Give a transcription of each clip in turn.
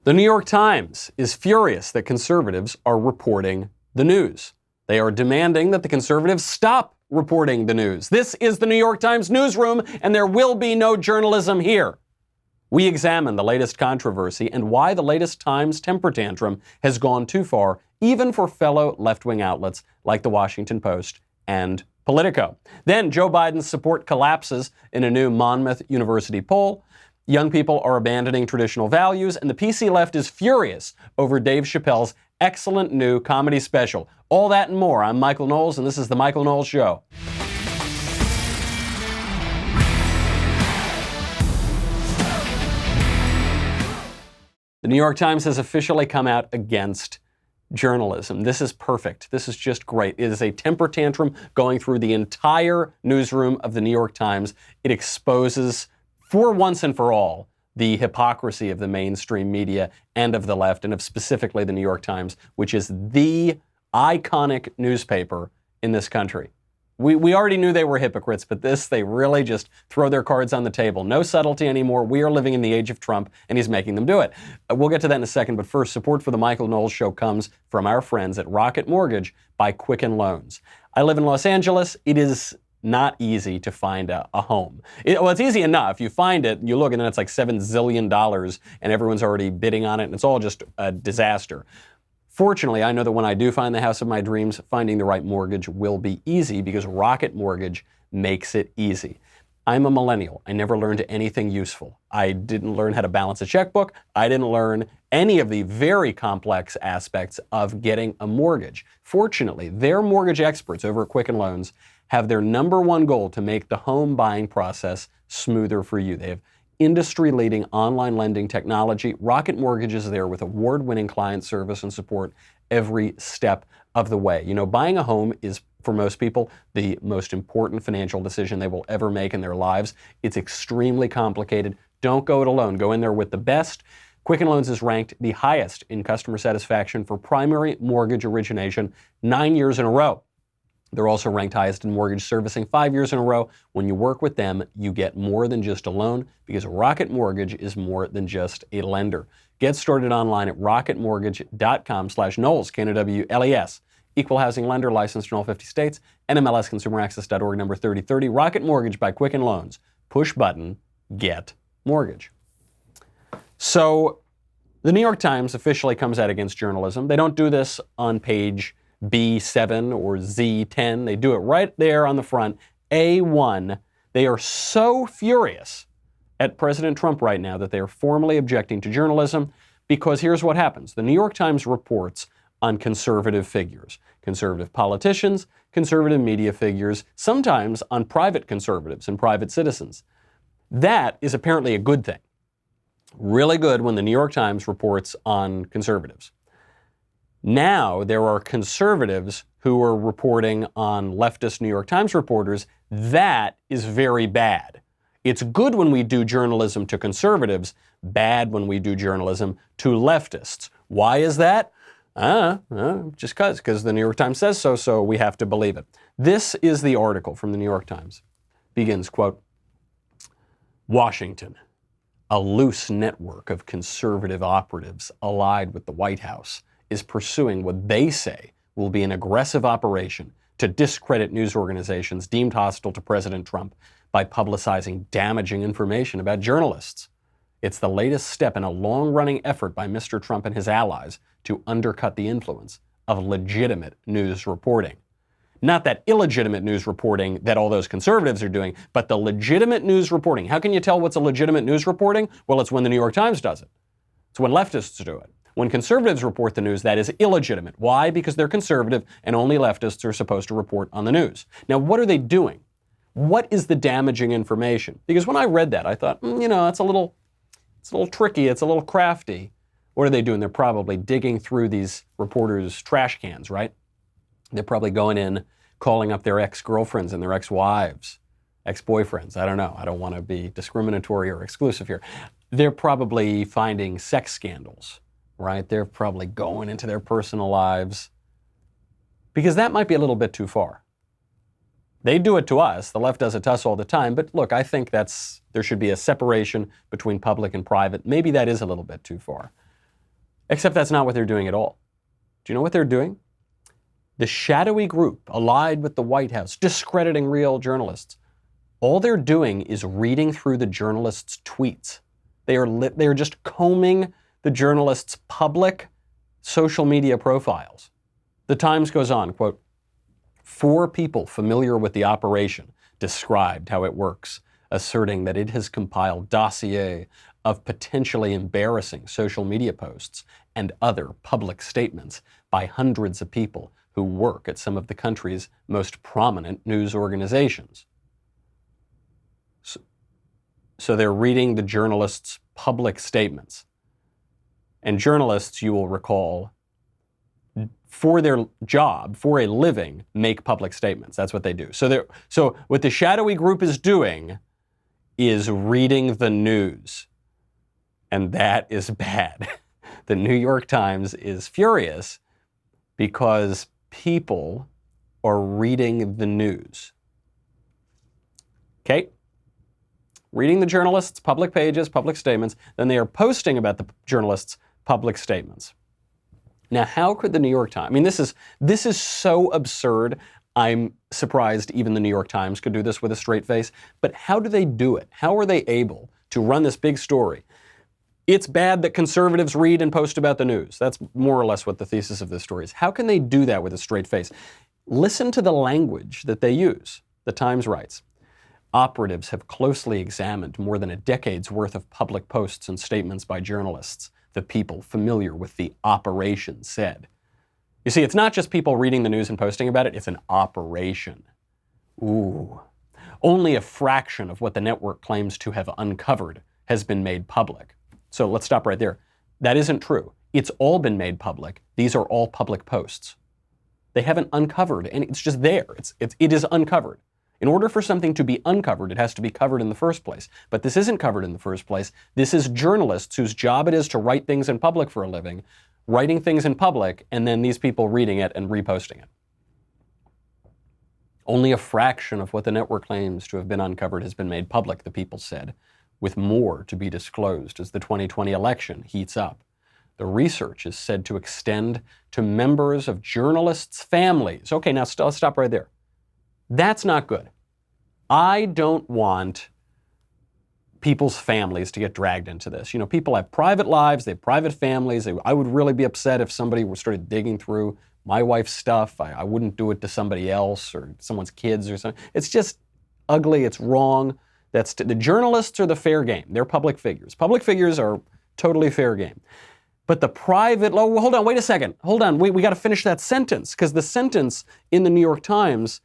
The New York Times is furious that conservatives are reporting the news. They are demanding that the conservatives stop reporting the news. This is the New York Times newsroom, and there will be no journalism here. We examine the latest controversy and why the latest Times temper tantrum has gone too far, even for fellow left-wing outlets like the Washington Post and Politico. Then Joe Biden's support collapses in a new Monmouth University poll. Young people are abandoning traditional values, and the PC left is furious over Dave Chappelle's excellent new comedy special. All that and more. I'm Michael Knowles, and this is The Michael Knowles Show. The New York Times has officially come out against journalism. This is perfect. This is just great. It is a temper tantrum going through the entire newsroom of the New York Times. It exposes, for once and for all, the hypocrisy of the mainstream media and of the left, and of specifically the New York Times, which is the iconic newspaper in this country. We already knew they were hypocrites, but they really just throw their cards on the table. No subtlety anymore. We are living in the age of Trump, and he's making them do it. We'll get to that in a second, but first, support for the Michael Knowles Show comes from our friends at Rocket Mortgage by Quicken Loans. I live in Los Angeles. It is not easy to find a home. It's easy enough. You find it, you look, and then it's like $7 zillion, and everyone's already bidding on it, and it's all just a disaster. Fortunately, I know that when I do find the house of my dreams, finding the right mortgage will be easy because Rocket Mortgage makes it easy. I'm a millennial. I never learned anything useful. I didn't learn how to balance a checkbook. I didn't learn any of the very complex aspects of getting a mortgage. Fortunately, their mortgage experts over at Quicken Loans have their number one goal to make the home buying process smoother for you. They have industry-leading online lending technology. Rocket Mortgage is there with award-winning client service and support every step of the way. You know, buying a home is, for most people, the most important financial decision they will ever make in their lives. It's extremely complicated. Don't go it alone. Go in there with the best. Quicken Loans is ranked the highest in customer satisfaction for primary mortgage origination 9 years in a row. They're also ranked highest in mortgage servicing 5 years in a row. When you work with them, you get more than just a loan because Rocket Mortgage is more than just a lender. Get started online at rocketmortgage.com/Knowles, K-N-O-W-L-E-S. Equal housing lender, licensed in all 50 states, NMLSconsumeraccess.org, number 3030. Rocket Mortgage by Quicken Loans. Push button, get mortgage. So the New York Times officially comes out against journalism. They don't do this on page B7 or Z10. They do it right there on the front, A1. They are so furious at President Trump right now that they are formally objecting to journalism because here's what happens. The New York Times reports on conservative figures, conservative politicians, conservative media figures, sometimes on private conservatives and private citizens. That is apparently a good thing. Really good when the New York Times reports on conservatives. Now there are conservatives who are reporting on leftist New York Times reporters. That is very bad. It's good when we do journalism to conservatives, bad when we do journalism to leftists. Why is that? Just because the New York Times says so, so we have to believe it. This is the article from the New York Times. Begins, quote, Washington, a loose network of conservative operatives allied with the White House, is pursuing what they say will be an aggressive operation to discredit news organizations deemed hostile to President Trump by publicizing damaging information about journalists. It's the latest step in a long-running effort by Mr. Trump and his allies to undercut the influence of legitimate news reporting. Not that illegitimate news reporting that all those conservatives are doing, but the legitimate news reporting. How can you tell what's a legitimate news reporting? Well, it's when the New York Times does it. It's when leftists do it. When conservatives report the news, that is illegitimate. Why? Because they're conservative and only leftists are supposed to report on the news. Now, what are they doing? What is the damaging information? Because when I read that, I thought, it's a little tricky, it's a little crafty. What are they doing? They're probably digging through these reporters' trash cans, right? They're probably going in, calling up their ex-girlfriends and their ex-wives, ex-boyfriends. I don't know. I don't want to be discriminatory or exclusive here. They're probably finding sex scandals. Right? They're probably going into their personal lives because that might be a little bit too far. They do it to us. The left does it to us all the time. But look, I think there should be a separation between public and private. Maybe that is a little bit too far. Except that's not what they're doing at all. Do you know what they're doing? The shadowy group allied with the White House, discrediting real journalists, all they're doing is reading through the journalists' tweets. They are just combing the journalists' public social media profiles. The Times goes on, quote, 4 people familiar with the operation described how it works, asserting that it has compiled dossier of potentially embarrassing social media posts and other public statements by hundreds of people who work at some of the country's most prominent news organizations. So they're reading the journalists' public statements. And journalists, you will recall, for their job, for a living, make public statements. That's what they do. So what the shadowy group is doing is reading the news. And that is bad. The New York Times is furious because people are reading the news. Okay? Reading the journalists' public pages, public statements, then they are posting about the journalists' public statements. Now, how could the New York Times, I mean, this is so absurd, I'm surprised even the New York Times could do this with a straight face, but how do they do it? How are they able to run this big story? It's bad that conservatives read and post about the news. That's more or less what the thesis of this story is. How can they do that with a straight face? Listen to the language that they use. The Times writes, operatives have closely examined more than a decade's worth of public posts and statements by journalists, the people familiar with the operation said. You see, it's not just people reading the news and posting about it, it's an operation. Ooh. Only a fraction of what the network claims to have uncovered has been made public. So let's stop right there. That isn't true. It's all been made public. These are all public posts. They haven't uncovered, and it's just there. It is uncovered. In order for something to be uncovered, it has to be covered in the first place. But this isn't covered in the first place. This is journalists whose job it is to write things in public for a living, writing things in public, and then these people reading it and reposting it. Only a fraction of what the network claims to have been uncovered has been made public, the people said, with more to be disclosed as the 2020 election heats up. The research is said to extend to members of journalists' families. Okay, now let's stop right there. That's not good. I don't want people's families to get dragged into this. You know, people have private lives, they have private families. I would really be upset if somebody started digging through my wife's stuff. I wouldn't do it to somebody else or someone's kids or something. It's just ugly, it's wrong. The journalists are the fair game. They're public figures. Public figures are totally fair game. But the private, oh, hold on, wait a second. Hold on, we got to finish that sentence, because the sentence in the New York Times,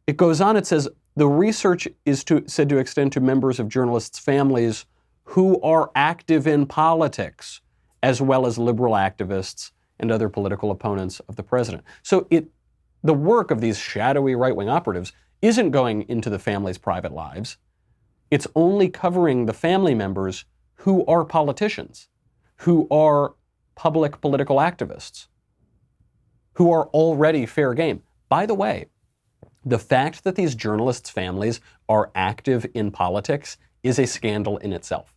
it goes on, it says, the research is said to extend to members of journalists' families who are active in politics, as well as liberal activists and other political opponents of the president. So the work of these shadowy right-wing operatives isn't going into the family's private lives. It's only covering the family members who are politicians, who are public political activists, who are already fair game. By the way, the fact that these journalists' families are active in politics is a scandal in itself.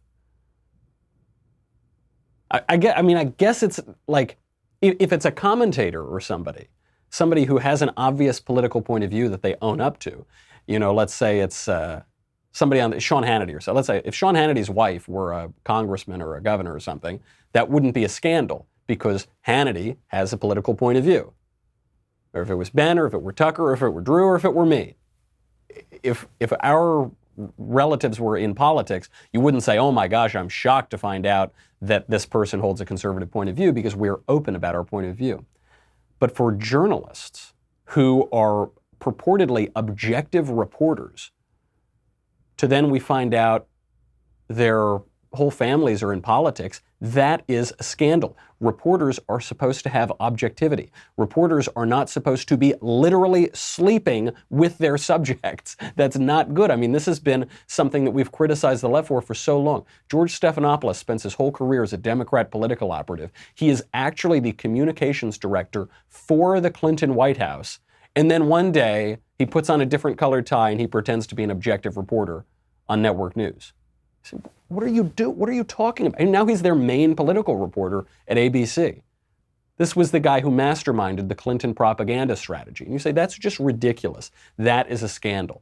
I guess it's like, if it's a commentator or somebody who has an obvious political point of view that they own up to, you know, let's say it's somebody on Sean Hannity or so. Let's say if Sean Hannity's wife were a congressman or a governor or something, that wouldn't be a scandal because Hannity has a political point of view. Or if it was Ben, or if it were Tucker, or if it were Drew, or if it were me. If our relatives were in politics, you wouldn't say, oh my gosh, I'm shocked to find out that this person holds a conservative point of view, because we're open about our point of view. But for journalists who are purportedly objective reporters, to then we find out their whole families are in politics, that is a scandal. Reporters are supposed to have objectivity. Reporters are not supposed to be literally sleeping with their subjects. That's not good. I mean, this has been something that we've criticized the left for so long. George Stephanopoulos spends his whole career as a Democrat political operative. He is actually the communications director for the Clinton White House. And then one day, he puts on a different colored tie and he pretends to be an objective reporter on network news. said, what are you talking about? And now he's their main political reporter at ABC. This was the guy who masterminded the Clinton propaganda strategy. And you say, that's just ridiculous. That is a scandal.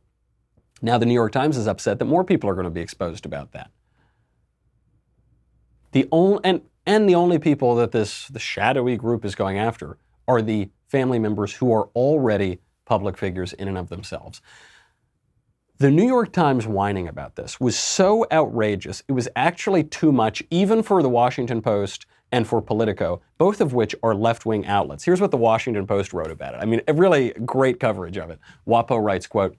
Now the New York Times is upset that more people are going to be exposed about that. The only people that the shadowy group is going after are the family members who are already public figures in and of themselves. The New York Times whining about this was so outrageous, it was actually too much even for the Washington Post and for Politico, both of which are left-wing outlets. Here's what the Washington Post wrote about it. I mean, really great coverage of it. WaPo writes, quote,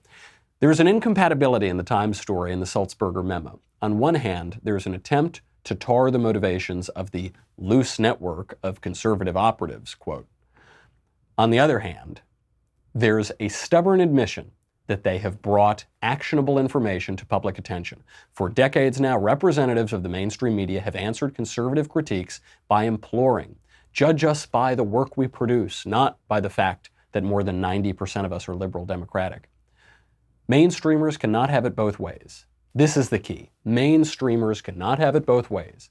"There's an incompatibility in the Times story and the Sulzberger memo. On one hand, there's an attempt to tar the motivations of the loose network of conservative operatives, quote. On the other hand, there's a stubborn admission that they have brought actionable information to public attention. For decades now, representatives of the mainstream media have answered conservative critiques by imploring, judge us by the work we produce, not by the fact that more than 90% of us are liberal democratic. Mainstreamers cannot have it both ways. This is the key. Mainstreamers cannot have it both ways."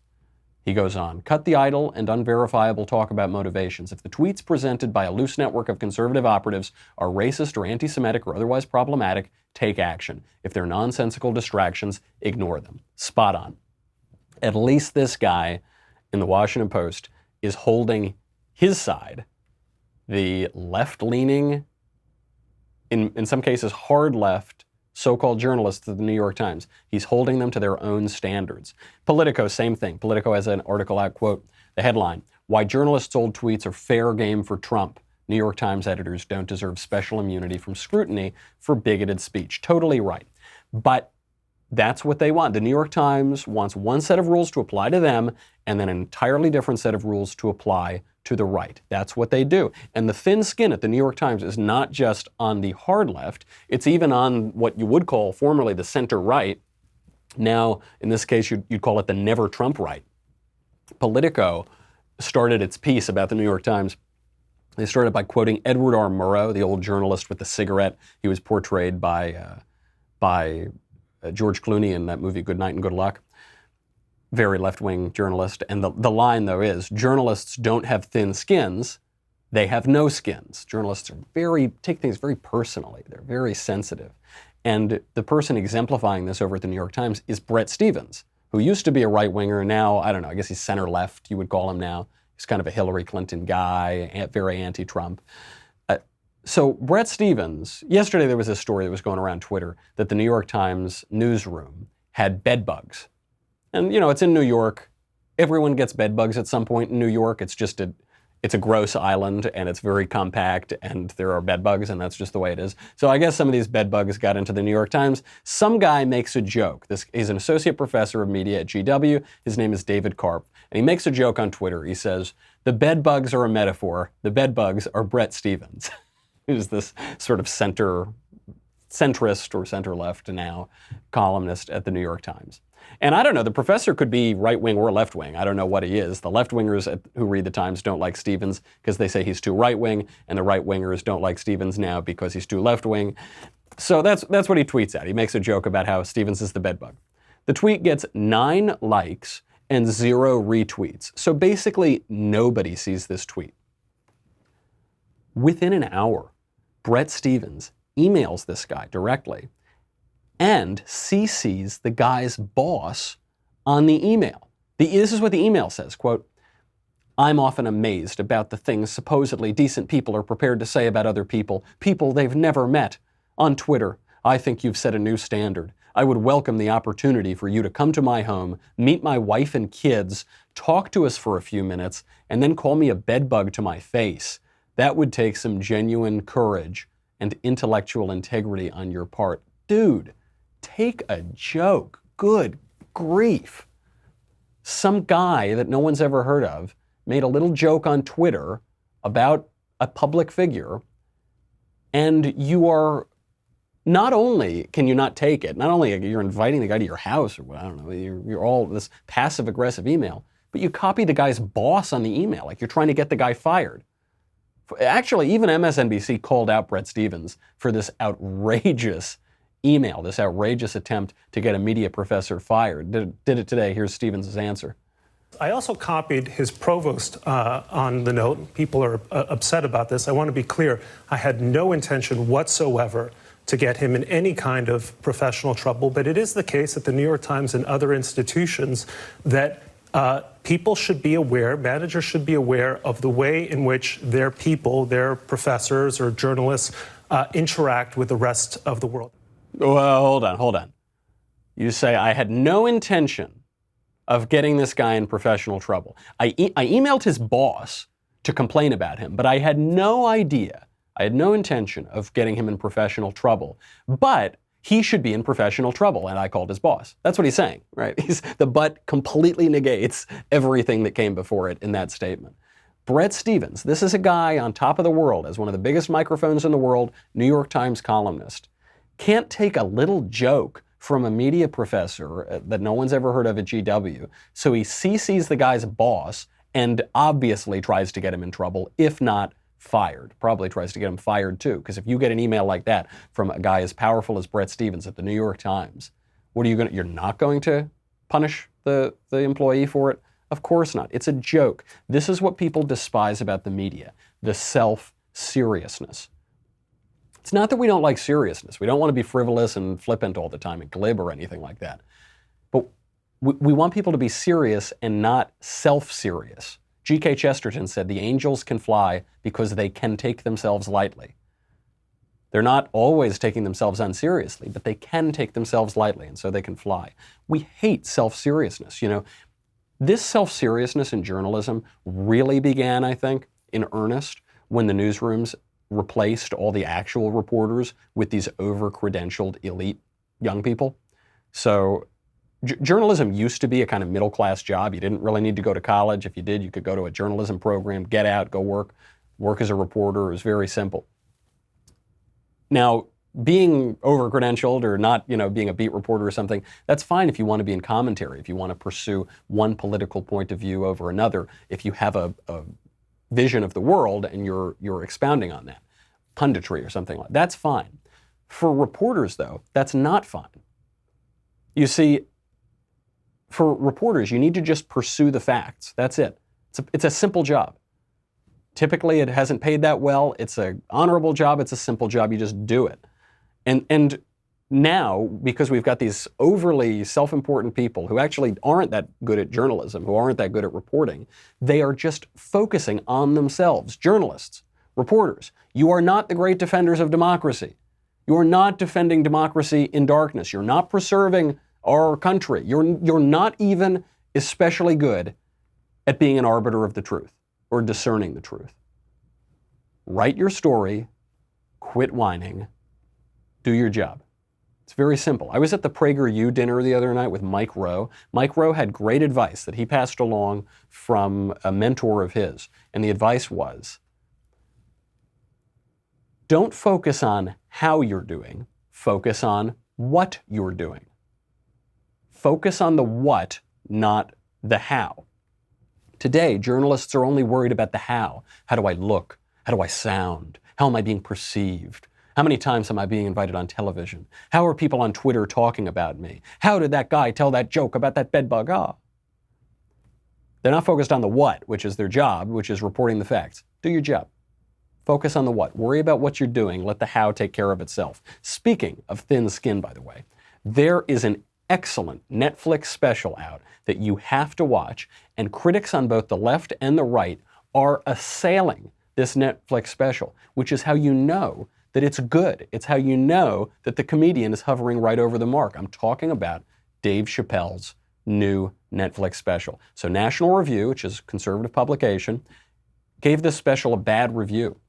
He goes on, "Cut the idle and unverifiable talk about motivations. If the tweets presented by a loose network of conservative operatives are racist or anti-Semitic or otherwise problematic, take action. If they're nonsensical distractions, ignore them." Spot on. At least this guy in the Washington Post is holding his side, the left-leaning, in some cases hard left, so-called journalists of the New York Times. He's holding them to their own standards. Politico, same thing. Politico has an article out, quote, the headline, "Why Journalists' Old Tweets Are Fair Game for Trump. New York Times editors don't deserve special immunity from scrutiny for bigoted speech." Totally right. But that's what they want. The New York Times wants one set of rules to apply to them and then an entirely different set of rules to apply to the right. That's what they do. And the thin skin at the New York Times is not just on the hard left, it's even on what you would call formerly the center right. Now, in this case, you'd call it the never Trump right. Politico started its piece about the New York Times. They started by quoting Edward R. Murrow, the old journalist with the cigarette. He was portrayed by George Clooney in that movie Good Night and Good Luck. Very left-wing journalist. And the line, though, is, journalists don't have thin skins, they have no skins. Journalists take things very personally. They're very sensitive. And the person exemplifying this over at the New York Times is Bret Stephens, who used to be a right-winger. Now, I don't know, I guess he's center-left, you would call him now. He's kind of a Hillary Clinton guy, very anti-Trump. So Bret Stephens, yesterday there was a story that was going around Twitter that the New York Times newsroom had bedbugs. And, you know, it's in New York. Everyone gets bedbugs at some point in New York. It's a gross island, and it's very compact, and there are bedbugs, and that's just the way it is. So I guess some of these bedbugs got into the New York Times. Some guy makes a joke. He's an associate professor of media at GW. His name is David Karp. And he makes a joke on Twitter. He says, "The bedbugs are a metaphor. The bedbugs are Bret Stephens," who's this sort of centrist or center-left now columnist at the New York Times. And I don't know, the professor could be right-wing or left-wing. I don't know what he is. The left-wingers who read the Times don't like Stephens because they say he's too right-wing, and the right-wingers don't like Stephens now because he's too left-wing. So that's what he tweets at. He makes a joke about how Stephens is the bedbug. The tweet gets 9 likes and 0 retweets. So basically, nobody sees this tweet. Within an hour, Bret Stephens emails this guy directly and CCs the guy's boss on the email. This is what the email says, quote, "I'm often amazed about the things supposedly decent people are prepared to say about other people they've never met. On Twitter, I think you've set a new standard. I would welcome the opportunity for you to come to my home, meet my wife and kids, talk to us for a few minutes, and then call me a bedbug to my face. That would take some genuine courage and intellectual integrity on your part." Dude, take a joke. Good grief. Some guy that no one's ever heard of made a little joke on Twitter about a public figure, and you are, not only can you not take it, not only you're inviting the guy to your house, or I don't know, you're all this passive-aggressive email, but you copy the guy's boss on the email, like you're trying to get the guy fired. Actually, even MSNBC called out Bret Stephens for this outrageous email, this outrageous attempt to get a media professor fired. Did it today. Here's Stephens' answer. I also copied his provost on the note. People are upset about this. I want to be clear. I had no intention whatsoever to get him in any kind of professional trouble, but it is the case at the New York Times and other institutions that people should be aware, managers should be aware of the way in which their people, their professors or journalists interact with the rest of the world. Well, hold on. You say, I had no intention of getting this guy in professional trouble. I emailed his boss to complain about him, but I had no idea, I had no intention of getting him in professional trouble. But he should be in professional trouble, and I called his boss. That's what he's saying, right? The but completely negates everything that came before it in that statement. Bret Stephens, this is a guy on top of the world, as one of the biggest microphones in the world, New York Times columnist, can't take a little joke from a media professor that no one's ever heard of at GW. So he CCs the guy's boss and obviously tries to get him in trouble, if not fired. Probably tries to get him fired too, because if you get an email like that from a guy as powerful as Bret Stephens at the New York Times, you're not going to punish the employee for it? Of course not. It's a joke. This is what people despise about the media, the self-seriousness. It's not that we don't like seriousness. We don't want to be frivolous and flippant all the time and glib or anything like that. But we want people to be serious and not self-serious. G.K. Chesterton said the angels can fly because they can take themselves lightly. They're not always taking themselves unseriously, but they can take themselves lightly, and so they can fly. We hate self-seriousness. You know, this self-seriousness in journalism really began, I think, in earnest when the newsrooms replaced all the actual reporters with these over-credentialed elite young people. So journalism used to be a kind of middle-class job. You didn't really need to go to college. If you did, you could go to a journalism program, get out, go work as a reporter. It was very simple. Now, being over-credentialed or not, being a beat reporter or something, that's fine if you want to be in commentary, if you want to pursue one political point of view over another, if you have a vision of the world and you're expounding on that, punditry or something like that. That's fine. For reporters, though, that's not fine. You see, for reporters, you need to just pursue the facts. That's it. It's a simple job. Typically, it hasn't paid that well. It's an honorable job. It's a simple job. You just do it. And now, because we've got these overly self-important people who actually aren't that good at journalism, who aren't that good at reporting, they are just focusing on themselves. Journalists, reporters, you are not the great defenders of democracy. You are not defending democracy in darkness. You're not preserving our country. You're not even especially good at being an arbiter of the truth or discerning the truth. Write your story, quit whining, do your job. It's very simple. I was at the PragerU dinner the other night with Mike Rowe. Mike Rowe had great advice that he passed along from a mentor of his. And the advice was, don't focus on how you're doing, focus on what you're doing. Focus on the what, not the how. Today, journalists are only worried about the how. How do I look? How do I sound? How am I being perceived? How many times am I being invited on television? How are people on Twitter talking about me? How did that guy tell that joke about that bedbug? They're not focused on the what, which is their job, which is reporting the facts. Do your job. Focus on the what. Worry about what you're doing. Let the how take care of itself. Speaking of thin skin, by the way, there is an excellent Netflix special out that you have to watch, and critics on both the left and the right are assailing this Netflix special, which is how you know that it's good. It's how you know that the comedian is hovering right over the mark. I'm talking about Dave Chappelle's new Netflix special. So National Review, which is a conservative publication, gave this special a bad review.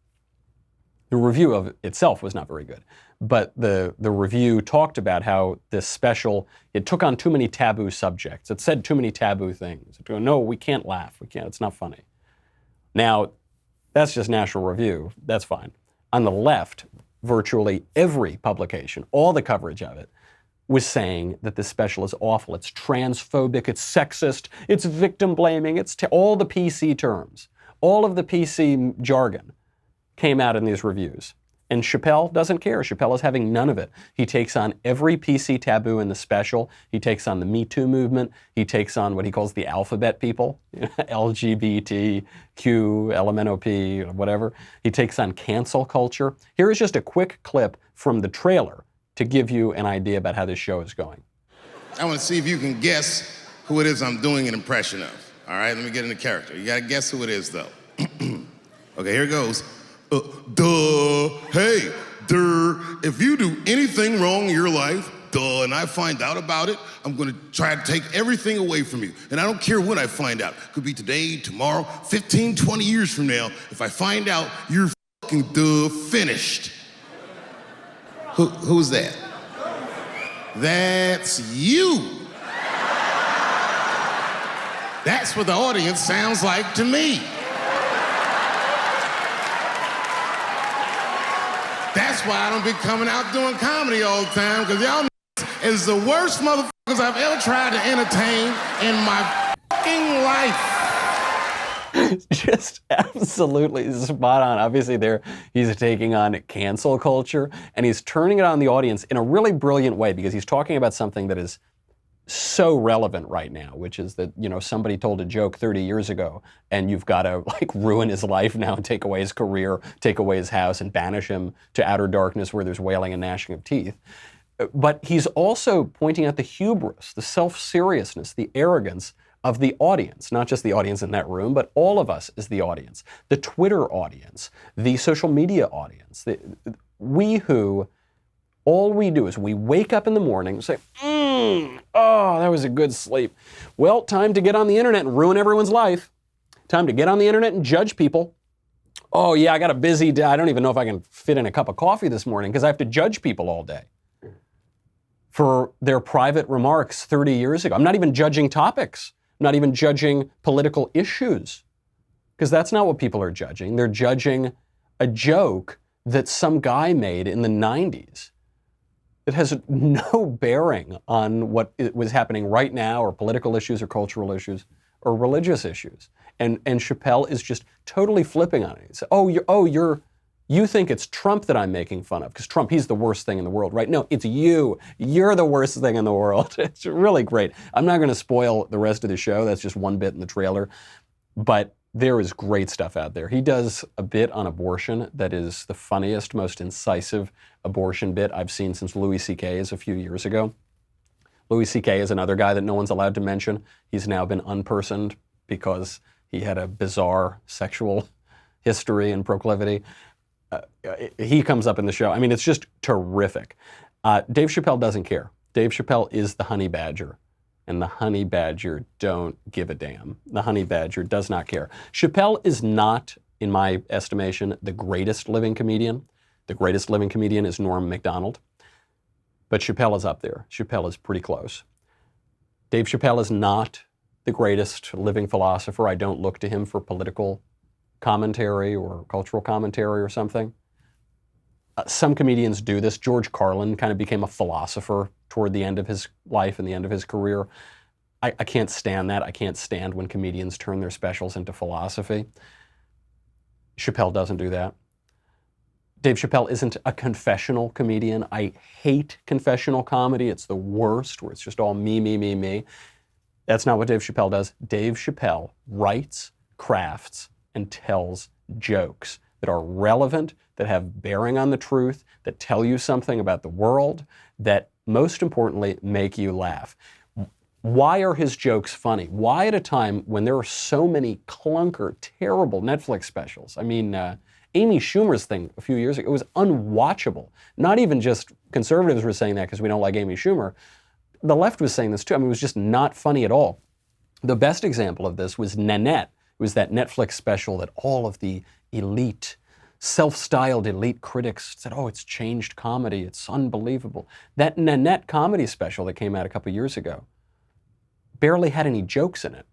The review of it itself was not very good, but the review talked about how this special, it took on too many taboo subjects. It said too many taboo things. It, no, we can't laugh. We can't. It's not funny. Now, that's just National Review. That's fine. On the left, virtually every publication, all the coverage of it, was saying that this special is awful. It's transphobic, it's sexist, it's victim blaming, it's all the PC terms. All of the PC jargon came out in these reviews. And Chappelle doesn't care. Chappelle is having none of it. He takes on every PC taboo in the special. He takes on the Me Too movement. He takes on what he calls the alphabet people, LGBT, Q, LMNOP, whatever. He takes on cancel culture. Here is just a quick clip from the trailer to give you an idea about how this show is going. I want to see if you can guess who it is I'm doing an impression of. All right, let me get into character. You got to guess who it is, though. Okay, here it goes. Hey, if you do anything wrong in your life, and I find out about it, I'm gonna try to take everything away from you. And I don't care when I find out. Could be today, tomorrow, 15, 20 years from now. If I find out, you're fucking finished. Who's that? That's you. That's what the audience sounds like to me. That's why I don't be coming out doing comedy all the time, because y'all is the worst motherfuckers I've ever tried to entertain in my fucking life. Just absolutely spot on. Obviously he's taking on cancel culture, and he's turning it on the audience in a really brilliant way, because he's talking about something that is so relevant right now, which is that, somebody told a joke 30 years ago and you've got to ruin his life now and take away his career, take away his house and banish him to outer darkness where there's wailing and gnashing of teeth. But he's also pointing out the hubris, the self-seriousness, the arrogance of the audience, not just the audience in that room, but all of us as the audience, the Twitter audience, the social media audience. All we do is we wake up in the morning and say, oh, that was a good sleep. Well, time to get on the internet and ruin everyone's life. Time to get on the internet and judge people. Oh yeah, I got a busy day. I don't even know if I can fit in a cup of coffee this morning because I have to judge people all day for their private remarks 30 years ago. I'm not even judging topics. I'm not even judging political issues, because that's not what people are judging. They're judging a joke that some guy made in the 90s. It has no bearing on what was happening right now, or political issues, or cultural issues, or religious issues. And Chappelle is just totally flipping on it. He said, you think it's Trump that I'm making fun of, because Trump, he's the worst thing in the world, right? No, it's you. You're the worst thing in the world. It's really great. I'm not going to spoil the rest of the show. That's just one bit in the trailer. But there is great stuff out there. He does a bit on abortion that is the funniest, most incisive abortion bit I've seen since Louis C.K.'s a few years ago. Louis C.K. is another guy that no one's allowed to mention. He's now been unpersoned because he had a bizarre sexual history and proclivity. He comes up in the show. I mean, it's just terrific. Dave Chappelle doesn't care. Dave Chappelle is the honey badger. And the honey badger don't give a damn. The honey badger does not care. Chappelle is not, in my estimation, the greatest living comedian. The greatest living comedian is Norm Macdonald. But Chappelle is up there. Chappelle is pretty close. Dave Chappelle is not the greatest living philosopher. I don't look to him for political commentary or cultural commentary or something. Some comedians do this. George Carlin kind of became a philosopher toward the end of his life and the end of his career. I can't stand that. I can't stand when comedians turn their specials into philosophy. Chappelle doesn't do that. Dave Chappelle isn't a confessional comedian. I hate confessional comedy. It's the worst, where it's just all me, me, me, me. That's not what Dave Chappelle does. Dave Chappelle writes, crafts, and tells jokes that are relevant, that have bearing on the truth, that tell you something about the world, that most importantly make you laugh. Why are his jokes funny? Why at a time when there are so many clunker, terrible Netflix specials? I mean, Amy Schumer's thing a few years ago, it was unwatchable. Not even just conservatives were saying that because we don't like Amy Schumer. The left was saying this too. I mean, it was just not funny at all. The best example of this was Nanette. It was that Netflix special that all of the elite, self-styled elite critics said, oh, it's changed comedy. It's unbelievable. That Nanette comedy special that came out a couple years ago barely had any jokes in it,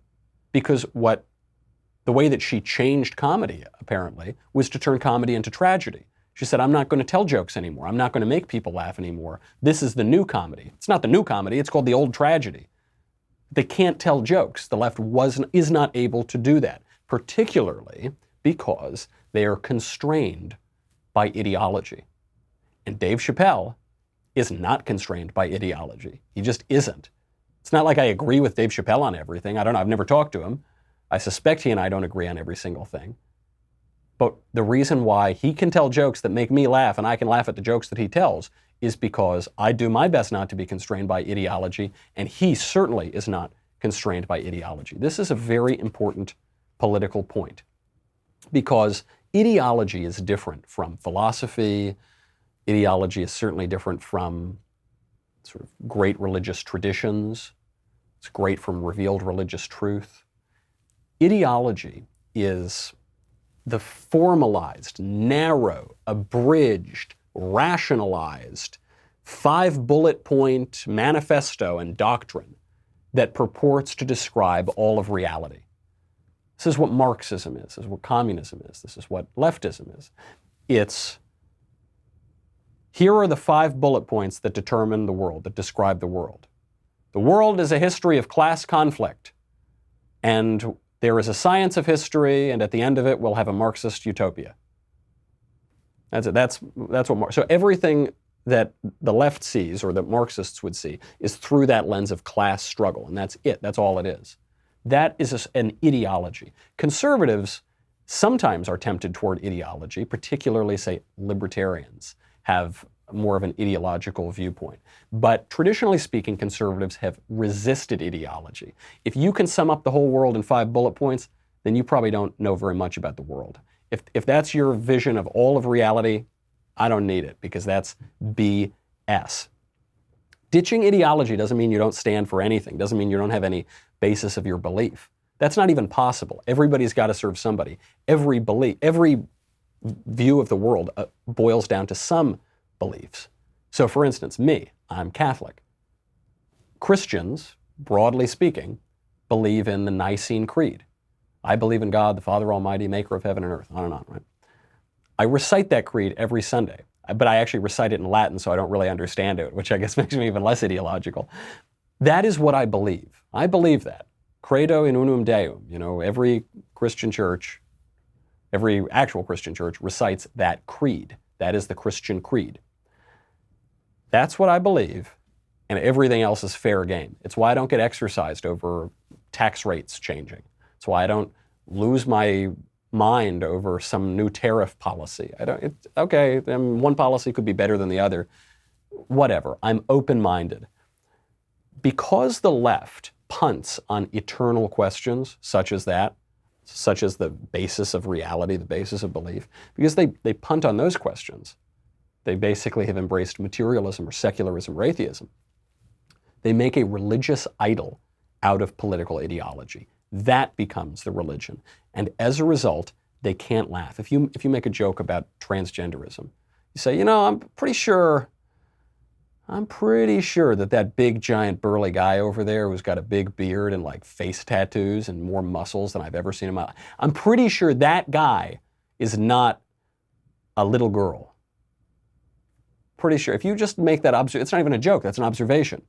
because the way that she changed comedy, apparently, was to turn comedy into tragedy. She said, I'm not going to tell jokes anymore. I'm not going to make people laugh anymore. This is the new comedy. It's not the new comedy. It's called the old tragedy. They can't tell jokes. The left is not able to do that, particularly because they are constrained by ideology. And Dave Chappelle is not constrained by ideology. He just isn't. It's not like I agree with Dave Chappelle on everything. I don't know. I've never talked to him. I suspect he and I don't agree on every single thing. But the reason why he can tell jokes that make me laugh and I can laugh at the jokes that he tells is because I do my best not to be constrained by ideology, and he certainly is not constrained by ideology. This is a very important political point because ideology is different from philosophy. Ideology is certainly different from sort of great religious traditions. It's great from revealed religious truth. Ideology is the formalized, narrow, abridged, rationalized, 5-bullet point manifesto and doctrine that purports to describe all of reality. This is what Marxism is. This is what communism is. This is what leftism is. It's, here are the 5 bullet points that determine the world, that describe the world. The world is a history of class conflict, and there is a science of history, and at the end of it, we'll have a Marxist utopia. That's it. That's what. So everything that the left sees, or that Marxists would see, is through that lens of class struggle, and that's it. That's all it is. That is an ideology. Conservatives sometimes are tempted toward ideology, particularly, say, libertarians have more of an ideological viewpoint. But traditionally speaking, conservatives have resisted ideology. If you can sum up the whole world in 5 bullet points, then you probably don't know very much about the world. If that's your vision of all of reality, I don't need it, because that's BS. Ditching ideology doesn't mean you don't stand for anything, doesn't mean you don't have any basis of your belief. That's not even possible. Everybody's got to serve somebody. Every view of the world boils down to some beliefs. So for instance, I'm Catholic. Christians, broadly speaking, believe in the Nicene Creed. I believe in God, the Father Almighty, maker of heaven and earth, on and on, right? I recite that creed every Sunday, but I actually recite it in Latin, so I don't really understand it, which I guess makes me even less ideological. That is what I believe. I believe that. Credo in unum Deum. Every Christian church, every actual Christian church recites that creed. That is the Christian creed. That's what I believe, and everything else is fair game. It's why I don't get exercised over tax rates changing. It's why I don't lose my mind over some new tariff policy. One policy could be better than the other. Whatever. I'm open-minded. Because the left punts on eternal questions such as that, such as the basis of reality, the basis of belief, because they punt on those questions. They basically have embraced materialism or secularism or atheism. They make a religious idol out of political ideology. That becomes the religion. And as a result, they can't laugh. If you make a joke about transgenderism, you say, I'm pretty sure that big, giant, burly guy over there who's got a big beard and like face tattoos and more muscles than I've ever seen in my life, I'm pretty sure that guy is not a little girl. Pretty sure. If you just make that observation, it's not even a joke, that's an observation.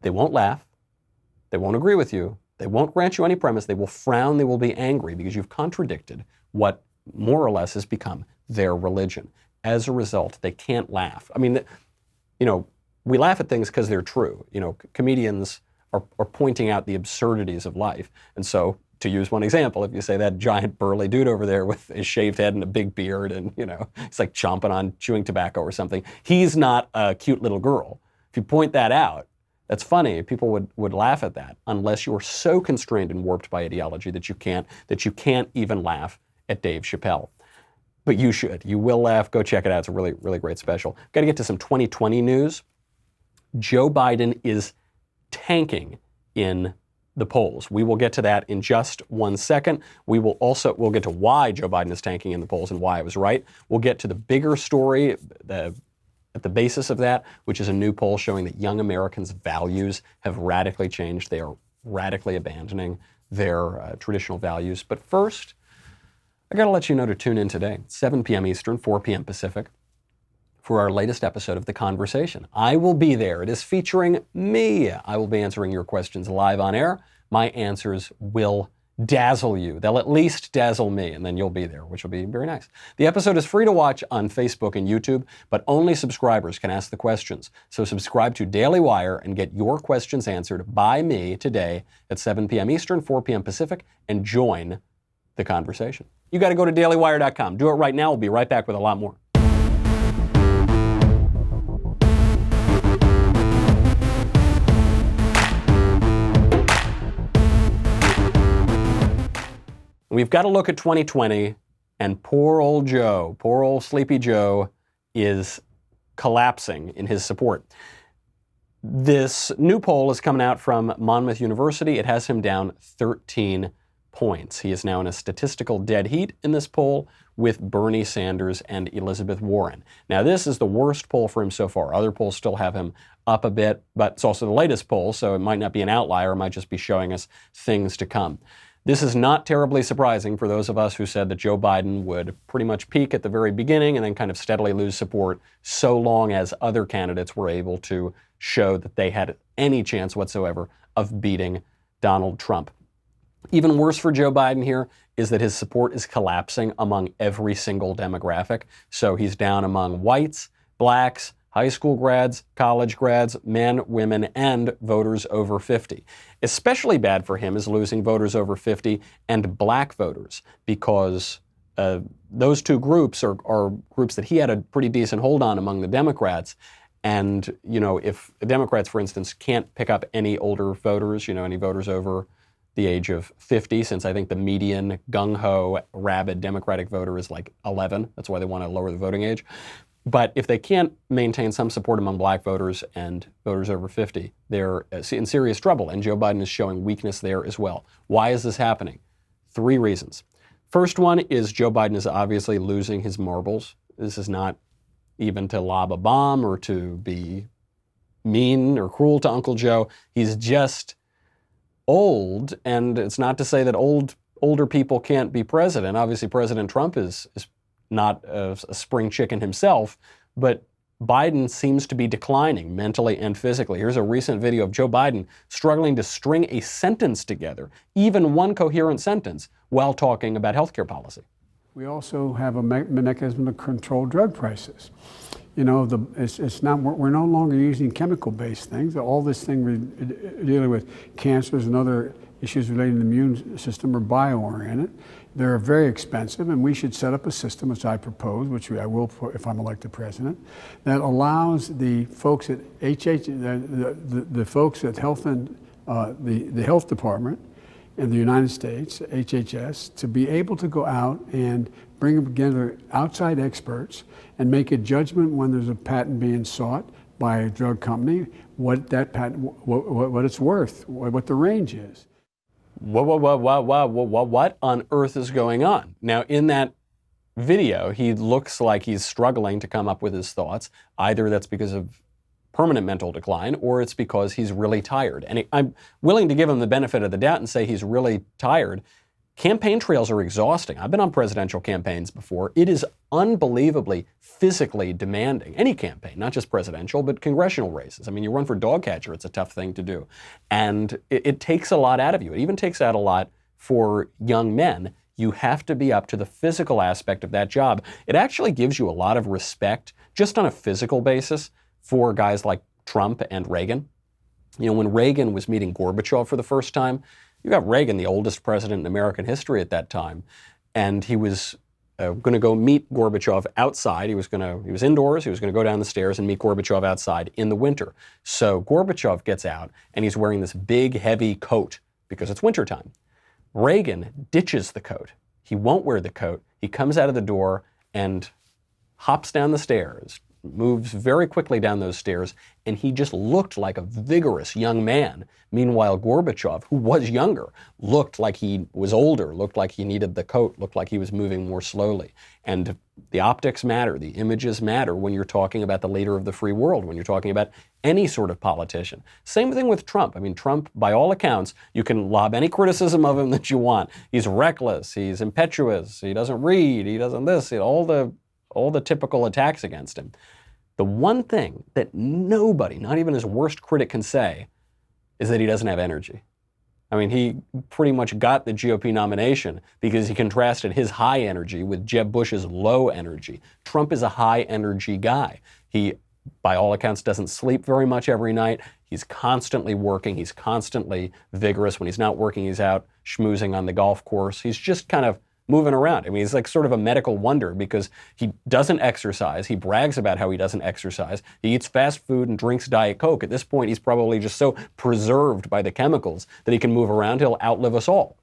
They won't laugh. They won't agree with you. They won't grant you any premise. They will frown. They will be angry because you've contradicted what more or less has become their religion. As a result, they can't laugh. I mean, we laugh at things because they're true. Comedians are pointing out the absurdities of life. And so, to use one example, if you say that giant burly dude over there with a shaved head and a big beard and, he's like chomping on chewing tobacco or something, he's not a cute little girl. If you point that out, that's funny. People would laugh at that unless you're so constrained and warped by ideology that you can't even laugh at Dave Chappelle. But you should. You will laugh. Go check it out. It's a really, really great special. Got to get to some 2020 news. Joe Biden is tanking in the polls. We will get to that in just 1 second. We'll get to why Joe Biden is tanking in the polls and why I was right. We'll get to the bigger story, at the basis of that, which is a new poll showing that young Americans' values have radically changed. They are radically abandoning their traditional values. But first, I got to let you know to tune in today, 7 p.m. Eastern, 4 p.m. Pacific, for our latest episode of The Conversation. I will be there. It is featuring me. I will be answering your questions live on air. My answers will dazzle you. They'll at least dazzle me, and then you'll be there, which will be very nice. The episode is free to watch on Facebook and YouTube, but only subscribers can ask the questions. So subscribe to Daily Wire and get your questions answered by me today at 7 p.m. Eastern, 4 p.m. Pacific, and join the conversation. You got to go to dailywire.com. Do it right now. We'll be right back with a lot more. We've got to look at 2020, and poor old Joe, poor old Sleepy Joe, is collapsing in his support. This new poll is coming out from Monmouth University. It has him down 13 points. He is now in a statistical dead heat in this poll with Bernie Sanders and Elizabeth Warren. Now, this is the worst poll for him so far. Other polls still have him up a bit, but it's also the latest poll, so it might not be an outlier. It might just be showing us things to come. This is not terribly surprising for those of us who said that Joe Biden would pretty much peak at the very beginning and then kind of steadily lose support so long as other candidates were able to show that they had any chance whatsoever of beating Donald Trump. Even worse for Joe Biden here is that his support is collapsing among every single demographic. So he's down among whites, blacks, high school grads, college grads, men, women, and voters over 50. Especially bad for him is losing voters over 50 and black voters, because those two groups are groups that he had a pretty decent hold on among the Democrats. And, you know, if the Democrats, for instance, can't pick up any older voters, you know, any voters over the age of 50, since I think the median gung-ho, rabid Democratic voter is like 11. That's why they want to lower the voting age. But if they can't maintain some support among black voters and voters over 50, they're in serious trouble, and Joe Biden is showing weakness there as well. Why is this happening? 3 reasons. First one is Joe Biden is obviously losing his marbles. This is not even to lob a bomb or to be mean or cruel to Uncle Joe. He's just old, and it's not to say that older people can't be president. Obviously, President Trump is not a spring chicken himself, but Biden seems to be declining mentally and physically. Here's a recent video of Joe Biden struggling to string a sentence together, even one coherent sentence, while talking about healthcare policy. We also have a mechanism to control drug prices. You know, it's not, we're no longer using chemical-based things. All this thing we're dealing with, cancers and other issues relating to the immune system, are bio-oriented. They're very expensive, and we should set up a system, which I propose, which I will if I'm elected president, that allows the folks at the folks at Health and the Health Department in the United States, HHS, to be able to go out and bring together outside experts and make a judgment when there's a patent being sought by a drug company, what that patent, what it's worth, what the range is. What on earth is going on? Now, in that video, he looks like he's struggling to come up with his thoughts. Either that's because of permanent mental decline, or it's because he's really tired. And I'm willing to give him the benefit of the doubt and say he's really tired. Campaign trails are exhausting. I've been on presidential campaigns before. It is unbelievably physically demanding. Any campaign, not just presidential, but congressional races. I mean, you run for dog catcher, it's a tough thing to do. And it takes a lot out of you. It even takes out a lot for young men. You have to be up to the physical aspect of that job. It actually gives you a lot of respect, just on a physical basis, for guys like Trump and Reagan. You know, when Reagan was meeting Gorbachev for the first time, you got Reagan, the oldest president in American history at that time, and he was going to go meet Gorbachev outside. He was indoors. He was going to go down the stairs and meet Gorbachev outside in the winter. So Gorbachev gets out, and he's wearing this big, heavy coat because it's wintertime. Reagan ditches the coat. He won't wear the coat. He comes out of the door and hops down the stairs, moves very quickly down those stairs, and he just looked like a vigorous young man. Meanwhile, Gorbachev, who was younger, looked like he was older, looked like he needed the coat, looked like he was moving more slowly. And the optics matter, the images matter when you're talking about the leader of the free world, when you're talking about any sort of politician. Same thing with Trump. I mean, Trump, by all accounts, you can lob any criticism of him that you want. He's reckless, he's impetuous, he doesn't read, he doesn't this, all the typical attacks against him. The one thing that nobody, not even his worst critic, can say is that he doesn't have energy. I mean, he pretty much got the GOP nomination because he contrasted his high energy with Jeb Bush's low energy. Trump is a high energy guy. He, by all accounts, doesn't sleep very much every night. He's constantly working. He's constantly vigorous. When he's not working, he's out schmoozing on the golf course. He's just kind of moving around. I mean, he's like sort of a medical wonder because he doesn't exercise. He brags about how he doesn't exercise. He eats fast food and drinks Diet Coke. At this point, he's probably just so preserved by the chemicals that he can move around. He'll outlive us all.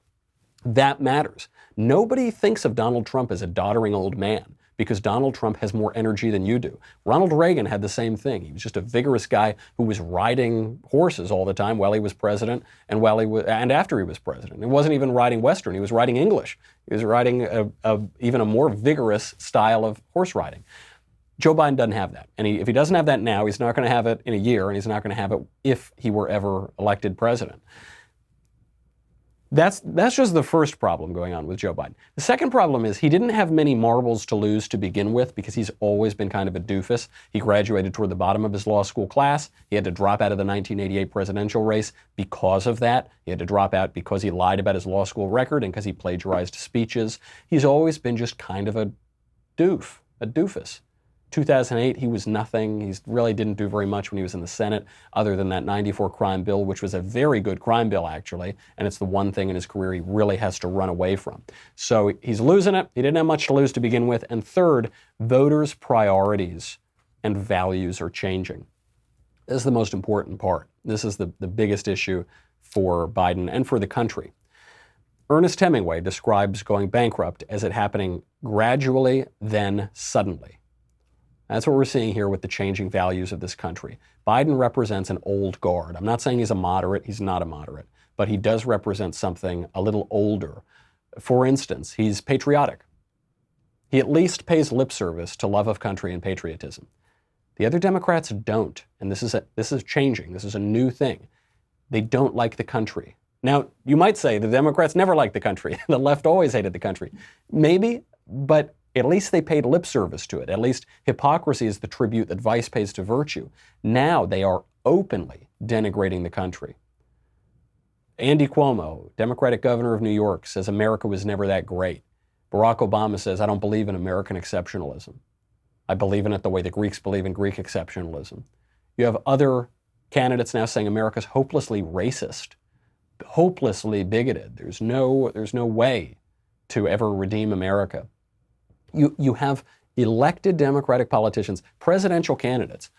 That matters. Nobody thinks of Donald Trump as a doddering old man because Donald Trump has more energy than you do. Ronald Reagan had the same thing. He was just a vigorous guy who was riding horses all the time while he was president and after he was president. He wasn't even riding Western. He was riding English. He was riding even a more vigorous style of horse riding. Joe Biden doesn't have that. And if he doesn't have that now, he's not going to have it in a year, and he's not going to have it if he were ever elected president. That's just the first problem going on with Joe Biden. The second problem is he didn't have many marbles to lose to begin with because he's always been kind of a doofus. He graduated toward the bottom of his law school class. He had to drop out of the 1988 presidential race because of that. He had to drop out because he lied about his law school record and because he plagiarized speeches. He's always been just kind of a doofus. 2008, he was nothing. He really didn't do very much when he was in the Senate, other than that 94 crime bill, which was a very good crime bill, actually, and it's the one thing in his career he really has to run away from. So he's losing it. He didn't have much to lose to begin with. And third, voters' priorities and values are changing. This is the most important part. This is the biggest issue for Biden and for the country. Ernest Hemingway describes going bankrupt as it happening gradually, then suddenly. That's what we're seeing here with the changing values of this country. Biden represents an old guard. I'm not saying he's a moderate. He's not a moderate. But he does represent something a little older. For instance, he's patriotic. He at least pays lip service to love of country and patriotism. The other Democrats don't. And this is changing. This is a new thing. They don't like the country. Now, you might say the Democrats never liked the country. The left always hated the country. Maybe, but at least they paid lip service to it. At least hypocrisy is the tribute that vice pays to virtue. Now they are openly denigrating the country. Andy Cuomo, Democratic governor of New York, says America was never that great. Barack Obama says, I don't believe in American exceptionalism. I believe in it the way the Greeks believe in Greek exceptionalism. You have other candidates now saying America's hopelessly racist, hopelessly bigoted. There's no way to ever redeem America. You have elected Democratic politicians, presidential candidates,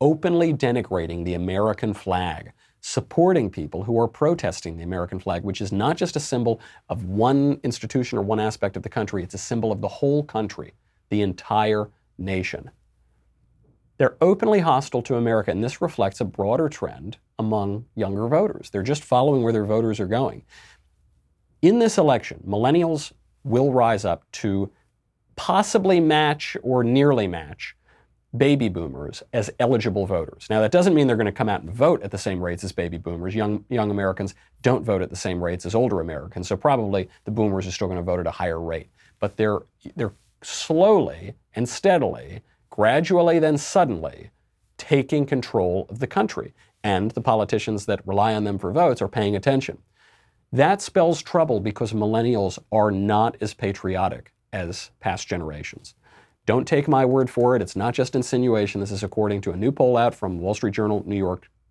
openly denigrating the American flag, supporting people who are protesting the American flag, which is not just a symbol of one institution or one aspect of the country, it's a symbol of the whole country, the entire nation. They're openly hostile to America, and this reflects a broader trend among younger voters. They're just following where their voters are going. In this election, millennials will rise up to possibly match or nearly match baby boomers as eligible voters. Now, that doesn't mean they're going to come out and vote at the same rates as baby boomers. Young Americans don't vote at the same rates as older Americans, so probably the boomers are still going to vote at a higher rate. But they're slowly and steadily, gradually then suddenly, taking control of the country. And the politicians that rely on them for votes are paying attention. That spells trouble because millennials are not as patriotic as past generations. Don't take my word for it. It's not just insinuation. This is according to a new poll out from Wall Street Journal,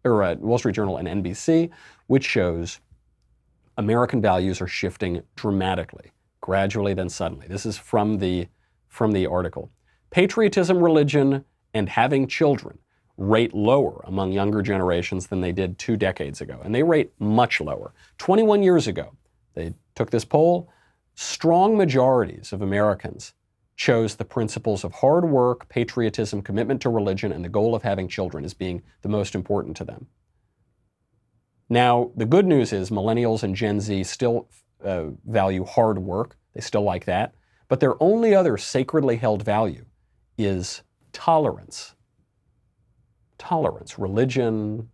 Wall Street Journal and NBC, which shows American values are shifting dramatically, gradually then suddenly. This is from the article. Patriotism, religion, and having children rate lower among younger generations than they did 2 decades ago, and they rate much lower. 21 years ago, they took this poll. Strong majorities of Americans chose the principles of hard work, patriotism, commitment to religion, and the goal of having children as being the most important to them. Now, the good news is millennials and Gen Z still value hard work. They still like that. But their only other sacredly held value is tolerance. Tolerance, religion,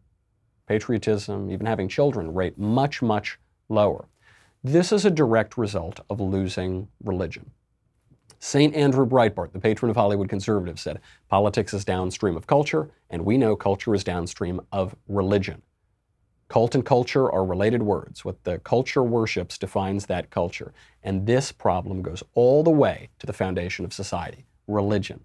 patriotism, even having children rate much, much lower. This is a direct result of losing religion. St. Andrew Breitbart, the patron of Hollywood conservatives, said, politics is downstream of culture, and we know culture is downstream of religion. Cult and culture are related words. What the culture worships defines that culture. And this problem goes all the way to the foundation of society, religion.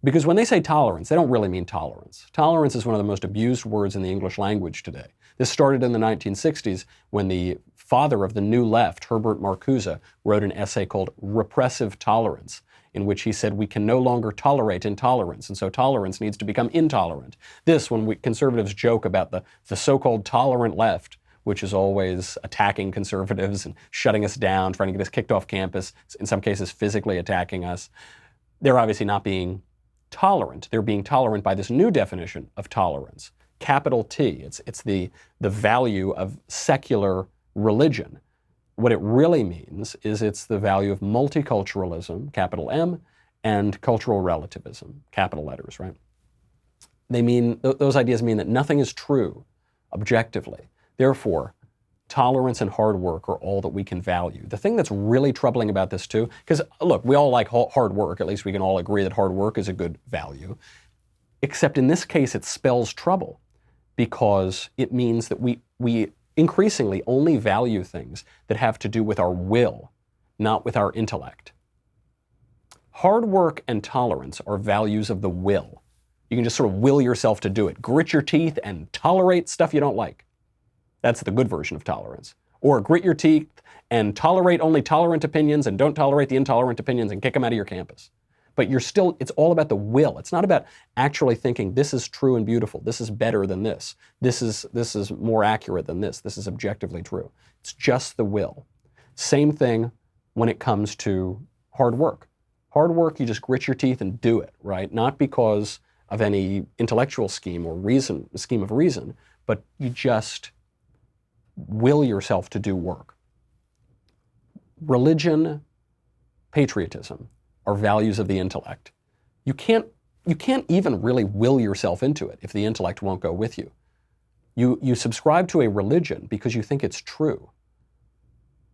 Because when they say tolerance, they don't really mean tolerance. Tolerance is one of the most abused words in the English language today. This started in the 1960s when the father of the New Left, Herbert Marcuse, wrote an essay called Repressive Tolerance, in which he said we can no longer tolerate intolerance, and so tolerance needs to become intolerant. This, when conservatives joke about the so-called tolerant left, which is always attacking conservatives and shutting us down, trying to get us kicked off campus, in some cases physically attacking us, they're obviously not being tolerant. They're being tolerant by this new definition of tolerance. Capital T, it's the value of secular religion. What it really means is it's the value of multiculturalism, capital M, and cultural relativism, capital letters, right? They mean, those ideas mean that nothing is true objectively. Therefore, tolerance and hard work are all that we can value. The thing that's really troubling about this too, because look, we all like hard work, at least we can all agree that hard work is a good value, except in this case it spells trouble because it means that we increasingly only value things that have to do with our will, not with our intellect. Hard work and tolerance are values of the will. You can just sort of will yourself to do it. Grit your teeth and tolerate stuff you don't like. That's the good version of tolerance. Or grit your teeth and tolerate only tolerant opinions and don't tolerate the intolerant opinions and kick them out of your campus. But it's all about the will. It's not about actually thinking this is true and beautiful. This is better than this. This is more accurate than this. This is objectively true. It's just the will. Same thing when it comes to hard work. Hard work, you just grit your teeth and do it, right? Not because of any intellectual scheme or scheme of reason, but you just will yourself to do work. Religion, patriotism, are values of the intellect. You can't even really will yourself into it if the intellect won't go with you. You subscribe to a religion because you think it's true,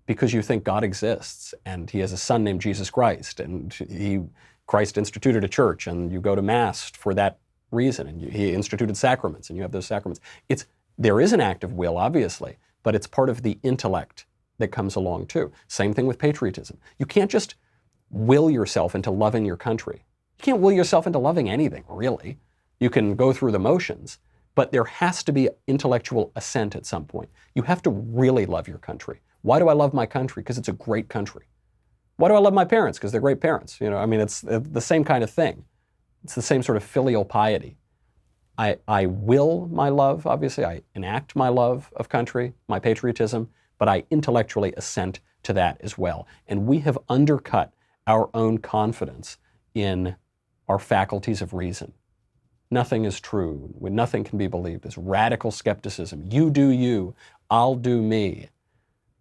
because you think God exists and he has a son named Jesus Christ and Christ instituted a church and you go to Mass for that reason and he instituted sacraments and you have those sacraments. There is an act of will, obviously, but it's part of the intellect that comes along too. Same thing with patriotism. You can't just will yourself into loving your country. You can't will yourself into loving anything, really. You can go through the motions, but there has to be intellectual assent at some point. You have to really love your country. Why do I love my country? Because it's a great country. Why do I love my parents? Because they're great parents. It's the same kind of thing. It's the same sort of filial piety. I will my love, obviously. I enact my love of country, my patriotism, but I intellectually assent to that as well. And we have undercut our own confidence in our faculties of reason. Nothing is true. Nothing can be believed. There's radical skepticism. You do you, I'll do me.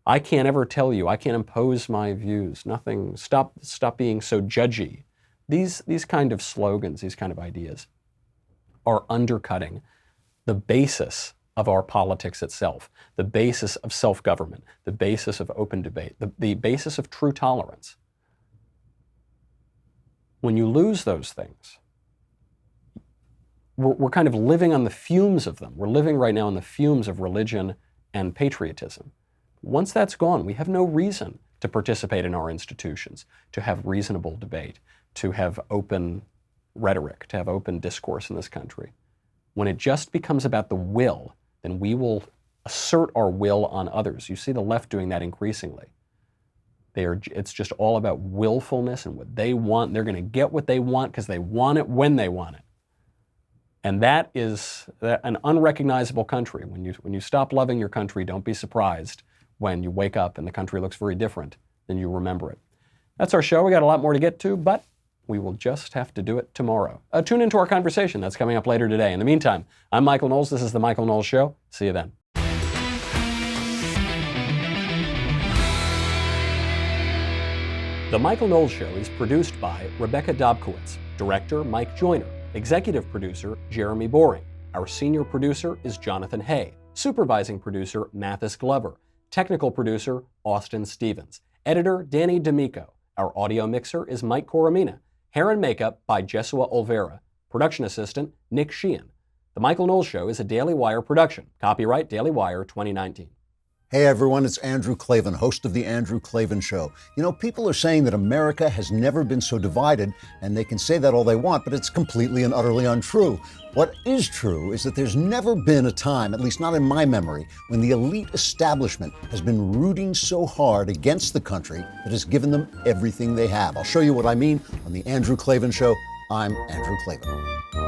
I can't ever tell you. I can't impose my views. Nothing. Stop being so judgy. These kind of slogans, these kind of ideas, are undercutting the basis of our politics itself, the basis of self-government, the basis of open debate, the basis of true tolerance. When you lose those things, we're kind of living on the fumes of them. We're living right now on the fumes of religion and patriotism. Once that's gone, we have no reason to participate in our institutions, to have reasonable debate, to have open rhetoric, to have open discourse in this country. When it just becomes about the will, then we will assert our will on others. You see the left doing that increasingly. It's just all about willfulness and what they want. They're going to get what they want because they want it when they want it. And that is an unrecognizable country. When you stop loving your country, don't be surprised when you wake up and the country looks very different than you remember it. That's our show. We got a lot more to get to, but we will just have to do it tomorrow. Tune into our conversation. That's coming up later today. In the meantime, I'm Michael Knowles. This is The Michael Knowles Show. See you then. The Michael Knowles Show is produced by Rebecca Dobkowitz, director Mike Joyner, executive producer Jeremy Boring. Our senior producer is Jonathan Hay, supervising producer Mathis Glover, technical producer Austin Stevens, editor Danny D'Amico. Our audio mixer is Mike Coromina. Hair and makeup by Jesua Olvera. Production assistant Nick Sheehan. The Michael Knowles Show is a Daily Wire production. Copyright Daily Wire 2019. Hey everyone, it's Andrew Klavan, host of The Andrew Klavan Show. You know, people are saying that America has never been so divided, and they can say that all they want, but it's completely and utterly untrue. What is true is that there's never been a time, at least not in my memory, when the elite establishment has been rooting so hard against the country that has given them everything they have. I'll show you what I mean on The Andrew Klavan Show. I'm Andrew Klavan.